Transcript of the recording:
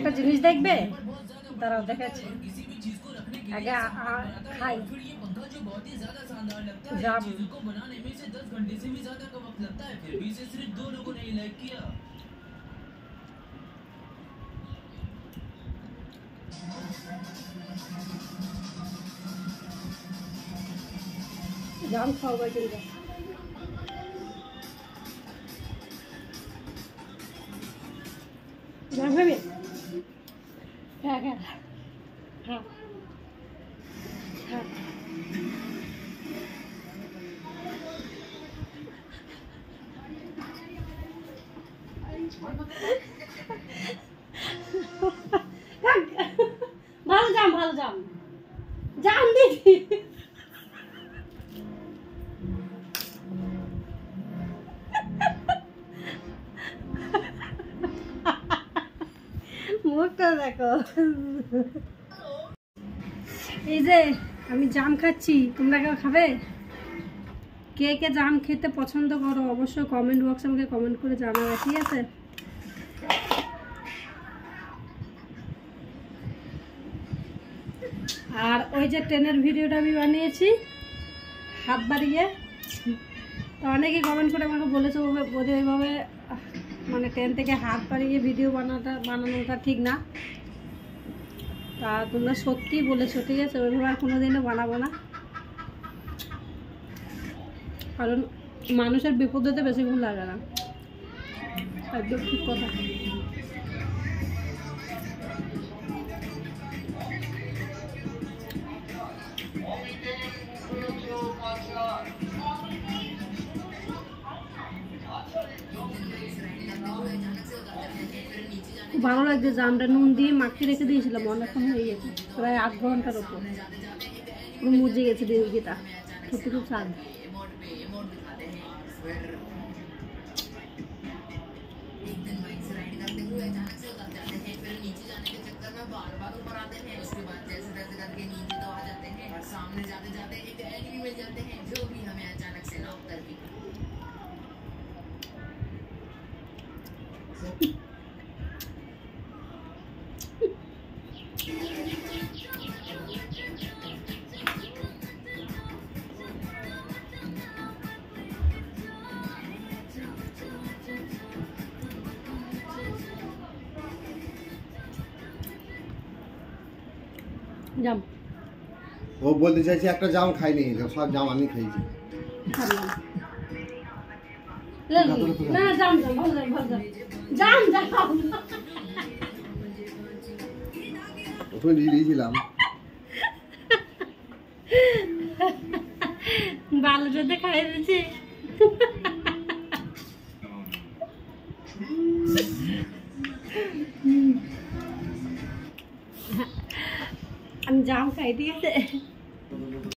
একটা জিনিস দেখবে, দাঁড়াও দেখাচ্ছি। আগে খাই জাম। জাম খাওয়া কিন্তু জাম খাবি? হ্যাঁ হ্যাঁ হ্যাঁ হ্যাঁ। ভালো জাম, ভালো জাম, জাম দিদি। মুখটা দেখো। এই যে আমি জাম খাচ্ছি, তোমরা কেউ খাবে? কে কে জাম খেতে পছন্দ করো অবশ্যই কমেন্ট বক্সে আমাকে কমেন্ট করে জানাবে, ঠিক আছে? আর ওই যে ট্রেনের ভিডিওটা আমি বানিয়েছি হাত বাড়িয়ে, তো অনেকেই কমেন্ট করে আমাকে বলেছে বোধহয় ওইভাবে মানে ট্রেন থেকে হাত বাড়িয়ে ভিডিও বানানোটা ঠিক না। তা তোমরা সত্যিই বলেছো, ঠিক আছে? ওইভাবে আর কোনোদিনও বানাবো না, কারণ মানুষের বিপদ হতে বেশিক্ষণ লাগে না। একদম ঠিক কথা। খুব ভালো লাগছে জামটা, নুন দিয়ে মাখিয়ে রেখে দিয়েছিলাম, অনেকক্ষণ হয়ে গেছে, প্রায় 8 ঘন্টার ওপর। পুরো মুজে গেছে দিদিটা, সত্যি খুব স্বাদ। জাম ও বলতে চাইছে একটা জাম খাইনি, সব জাম আমি খেয়েছি। না জাম জাম ভালো জাম, ভালো জাম, জাম জাম ওখানে দিয়ে দিয়েছিলাম। ভালো যদি খাই দিয়েছি। আমি জাম খাই, ঠিক আছে?